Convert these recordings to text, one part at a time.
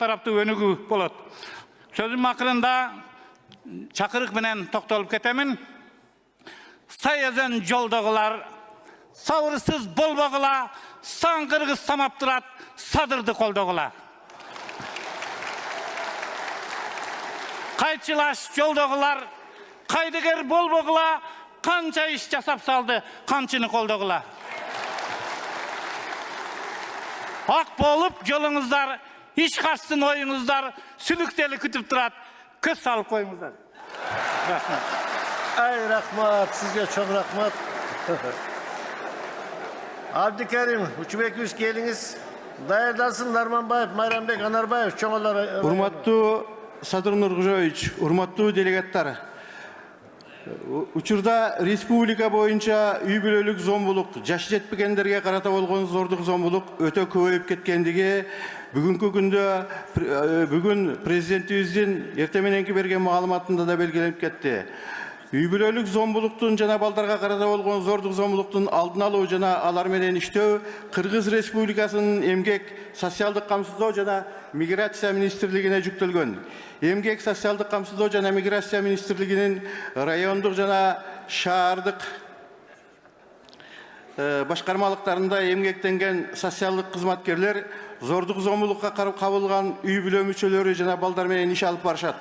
tarapta önügü bolat. Sözüm akırında çakırık menen toktolup ketemin. Sayazen joldagılar, savrısız bolbagıla, sangırgı samaptırat, sadırdı koldagıla. Kayçılaş joldagılar, kaydıger bolbagıla, kança iş jasap saldı, kançını koldagıla. Ak bolup yolunuzlar, iş kaçsın oyunuzlar, sülükteli kütüp durat, köz salıp koyunuzlar. Rahmat. Ay rahmat, sizge çok rahmat. Abdikerim, Uçubek Üst geliniz. Dayardansın Narmanbayev, Mayranbek Anarbayev, çoğalar... Урматтуу Садыр Нургужоевич, урматтуу делегаттар. Учурда республика боюнча үй бүлөлүк зомбулук, жаш жетпегендерге карата болгон зордук зомбулук өтө көбөйүп кеткендиги бүгүнкү күндө бүгүн президентибиздин эртең мененки берген маалыматында да белгиленип кетти. Үй бүлөлүк зомбулуктун жана балдарга карата болгон зордук зомбулуктун алдын алуу жана алар менен иштөө Кыргыз Республикасынын эмгек, социалдык камсыздоо жана миграция министрлигине жүктөлгөн. Эмгек, социалдык камсыздоо жана миграция министрлигинин райондук жана шаардык башкармалыктарында эмгектенген социалдык кызматкерлер зордук зомбулукка кабылган үй бүлө мүчөлөрү жана балдар менен иш алып барышат.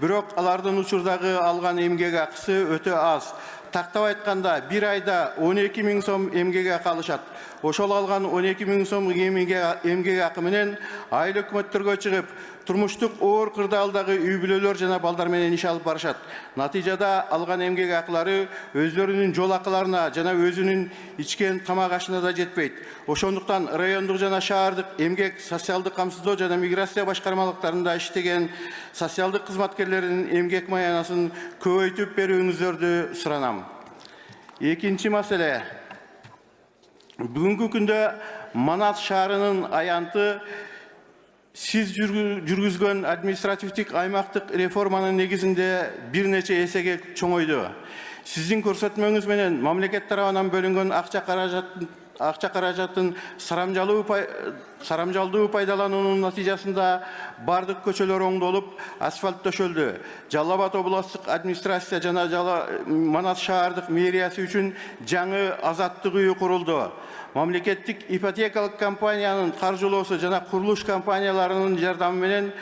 Бирок алардын учурдагы алган эмгек акысы өтө аз. Тактап айтканда, бир айда 12 000 сом эмгек акы алышат. Ошол алган 12 000 сом эмгек акы менен айыл өкмөттөргө чыгып, турмуштук оор кырдаалдагы үй бүлөлөр жана балдар менен иш алып барышат. Натыйжада алган эмгек акылары өздөрүнүн жол акыларына жана өзүнүн ичкен тамак ашына да жетпейт. Ошондуктан райондук жана шаардык эмгек, социалдык камсыздоо жана миграция башкармалыктарында иштеген социалдык кызматкерлердин эмгек маянасын көбөйтүп берүүңүздөрдү суранам. Экинчи маселе. Бүгүнкү күндө Манас шаарынын аянты сиз жүргүзгөн административдик аймактык реформанын негизинде бир нече эсеге чоңойду. Сиздин көрсөтмөңүз менен мамлекет тарабынан бөлүнгөн акча каражатын сарамжалдуу пайдалануунун натыйжасында бардык көчөлөр оңдолуп, асфальт төшөлдү. Жалал Абад областтык администрация жана Манас шаардык мэриясы үчүн жаңы азаттык үйү курулду. Мамлекеттик ипотекалык компаниянын каржылоосу жана курулуш компанияларынын жардамы менен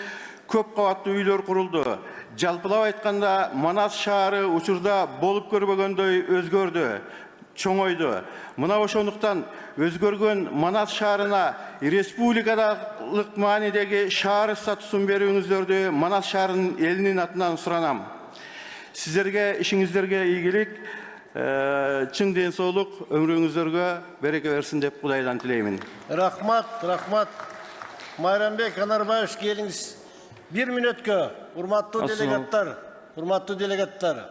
көп кабаттуу үйлөр курулду. Жалпылап айтканда, Манас шаары учурда болуп көрбөгөндөй өзгөрдү, чоңойду. Мына ошондуктан өзгөргөн Манас шаарына республикалык маанидеги шаар статусун берүүңүздөрдү Манас шаарынын элинин атынан суранам. Сиздерге, ишиңиздерге ийгилик, чың ден соолук, өмүрүңүздөргө береке берсин деп Кудайдан тилеймин. Рахмат, рахмат. Майранбек Анарбаев келиңиз. 1 мүнөткө, урматтуу делегаттар.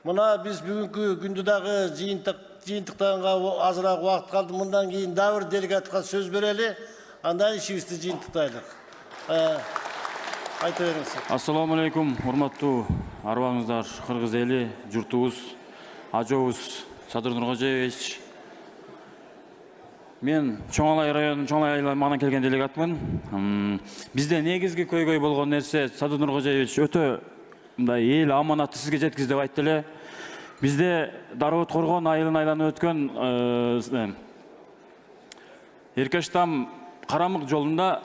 Мына биз бүгүнкү күндүдагы жыйынтыктарга азыраак убакыт калды. Мындан кийин дагы бир делегатка сөз берели. Андан ишибизди жыйынтыктайлык. Айта бериңиз. Ассаламу алейкум, урматтуу арбаңыздар, кыргыз эли, журтубуз, ажообуз Садыр Нургужоевич. Мен Чоңалай районунун Чоңалай аймагынан келген делегатмын. Бизде негизги көйгөй болгон нерсе, Садыр Нургужоевич, өтө мындай эл аманатты сизге жеткиз деп айтты эле. Бизде Дароот Коргон айылын айланып өткөн Эркештам Карамык жолунда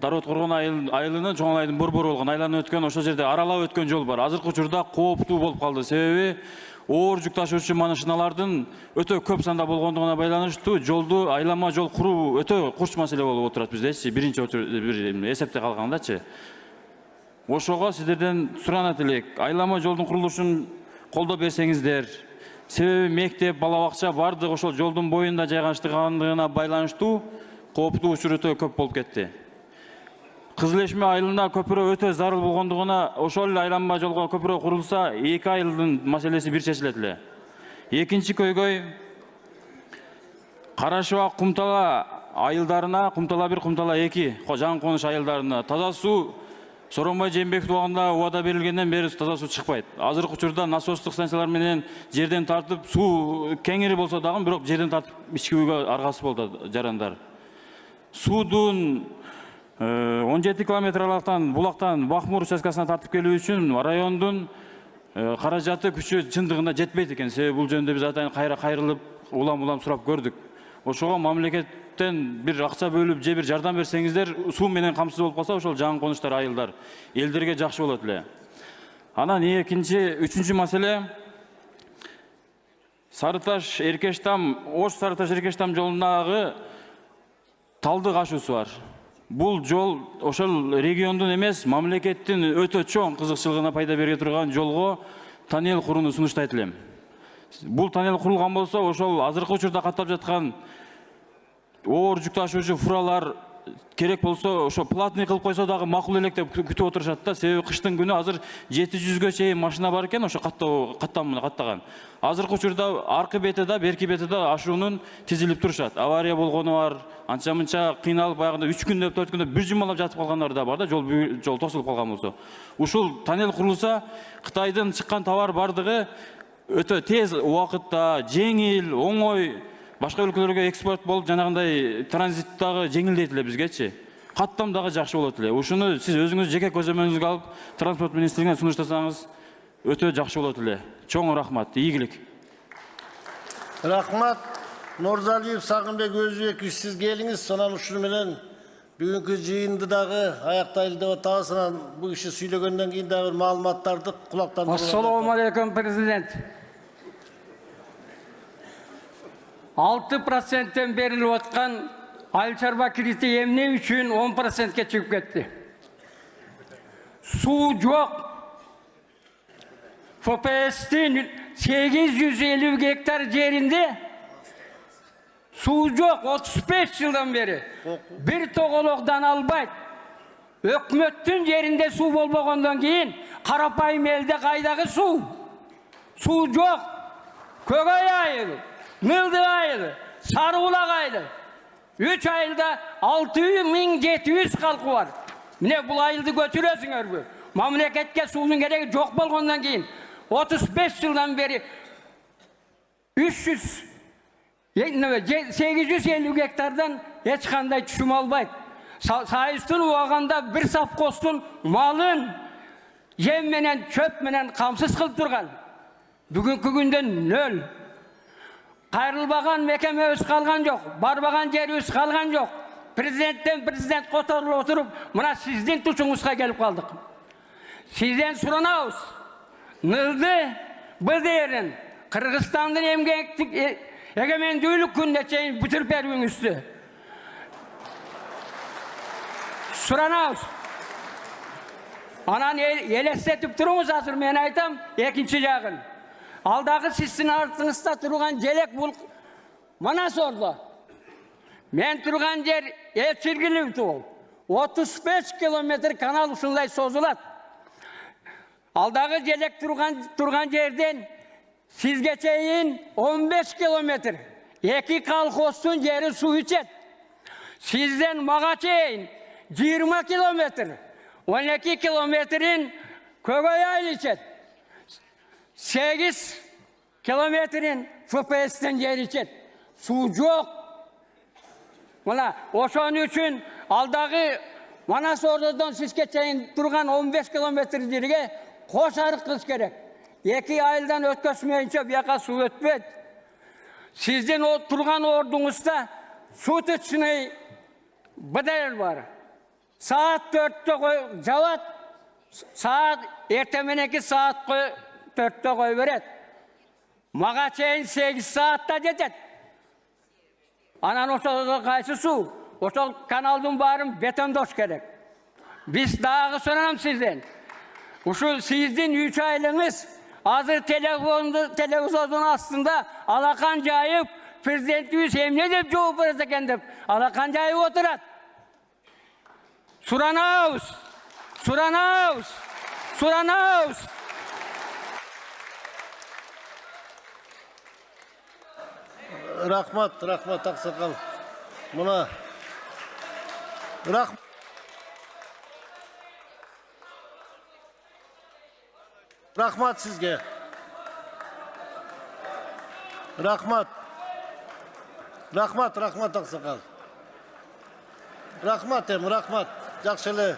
Дароот Коргон айылынын Чоңалайдын борбору болгон айланып өткөн ошол жерде аралап өткөн жол бар. Азыркы учурда кооптуу болуп калды. Себеби оор жүк ташуучу машиналардын өтө көп санда болгондугуна байланыштуу жолду айлама жол куруу өтө курч маселе болуп отурат биздечи. Биринчи эсепте калгандачы. Ошого сиздерден суранат элек. Айлама жолдун курулушун колдоо берсеңиздер. Себеби мектеп, бала бакча бардык ошол жолдун боюнда жайгаштыргандыгына байланыштуу кооптуу учур өтө көп болуп кетти. Кызылешме айылына көпүрө өтө зарыл болгондугуна ошол айланма жолго көпүрө курулса 2 айылдын маселеси бир чечилет эле. Экинчи көйгөй Карашыбак Кумтала айылдарына, Кумтала 1, Кумтала 2 жаңы конуш айылдарына таза суу Соронбай Жээнбеков убагында убада берилгенден бери таза суу чыкпайт. Азыркы учурда насостук станциялар менен жерден тартып суу кеңири болсо дагы, бирок жерден тартып ички үйгө аргасы болду жарандар. Суудун 17 километр булактан Бахмур участкасына тартып келүү үчүн райондун каражаты күчү чындыгында жетпейт экен. Себеби бул жөнүндө биз атайын кайрылып улам сурап көрдүк. Ошого мамлекеттен бир акча бөлүп же бир жардам берсеңиздер, суу менен камсыз болуп калса, ошол жаңы конуштар, айылдар элдерге жакшы болот эле. Анан үчүнчү маселе Сарыташ Эркештам, Ош Сарыташ Эркештам жолундагы талды кашуусу бар. Бул жол ошол региондун эмес, мамлекеттин өтө чоң кызыкчылыгына пайда бере турган жолго тоннель курууну сунуштайт элем. Бул тоннель курулган болсо, ошол азыркы учурда каттап жаткан оор жүк ташуучу фуралар керек болсо, ошо платный кылып койсо дагы макул элек деп күтүп отурушат да. Себеби кыштын күнү азыр 700ге чейин машина бар экен, ошо каттаган. Азыркы учурда аркы бети да, берки бети да ашуунун тизилип турушат. Авария болгону бар, анча-мынча кыйналып баягында 3 күндөп, 4 күндөп бир жумалап жатып калгандар да бар да, жол тосулуп калган болсо. Ушул тоннель курулса, Кытайдын чыккан товар бардыгы өтө тез убакытта, жеңил, оңой башка өлкөлөргө экспорт болуп, жанагындай транзиттагы жеңилдейт эле бизгечи. Каттам дагы жакшы болот эле. Ушуну сиз өзүңүз жеке көзөмөлүңүзгө алып, транспорт министрлигине сунуштасаңыз өтө жакшы болот эле. Чоң рахмат, ийгилик. Рахмат. Норзалиев Сагынбек Өзбекович, сиз келиңиз. Сонан ушуну менен бүгүнкү жыйынды дагы аяктайлы деп атабыз. Анан бул киши сүйлөгөндөн кийин дагы бир маалыматтарды кулактан. Ассаламу алейкум, президент. 6%-тен берилип аткан айыл чарба кредити эмне үчүн 10%ке чыгып кетти? Суу жок. ФПС'тин 850 гектар жеринде суу жок 35 жылдан бери. Бир тоголокдан албайт. Өкмөттүн жеринде суу болбогондон кийин карапайым элде кайдагы суу? Суу жок. Көгөй айыл, Нылды айылы, Сарыбулак айылы. 3 айылда 6700 халкы бар. Міне бұл айылды көтүрөсүңөрбү? Мамлекетке суунун кереги жок болгондон кийин 35 жылдан бери 850 гектардан эч кандай түшүм албайт. Сайыстын убагында бир совхоздун малын жем менен, чөп менен камсыз кылып турган. Бүгүнкү күндө нөл. Кайрылбаган мекемебиз калган жок, барбаган жерибиз калган жок. Президент которулуп отуруп, мына сиздин тушуңузга келип калдык. Сизден суранабыз. Нылды БДРин Кыргызстандын эгемендүүлүк күнүнө чейин бүтүрүп берүүңүздү суранабыз. Анан элестетип туруңуз, азыр мен айтам, экинчи жагын. Алдагы сиздин артыңызда турган желек бул мана сордо. Мен турган жер Элчиргилип тул. 35 километр канал ушундай созулат. Алдагы желек турган жерден сизге чейин 15 километр. Эки колхоздун жери суу ичет. Сизден мага чейин 20 километр. 12 километрин Көгөй айыл ичет. 8 километрин ФПС'тен жер ичет. Суу жок. Мына ошон үчүн алдагы Манас Ордодон сизге чейин турган 15 километр жерге кош арык кылыш керек. 2 айылдан өткөзмөйүнчө бияка суу өтпөйт. Сиздин турган ордуңузда суточный БДР бар. Saat 4'te жабат, saat эртеменеки saat 4'te koy beret. Maga çeyin 8 saatta жетет. Anan oşol kaysı su, oşol kanaldın barın betondoş gerek. Biz dağı sorarım sizden. Uşul sizdin 3 aylığınız hazır televizyonun aslında alakan cayıp prezidentimiz emne dep cevap verecek endip alakan cayıp oturat. Suranavuz. Rahmat Aksakal. Buna rahmat sizge. Rahmat Aksakal. Rahmat. Жақсы эле.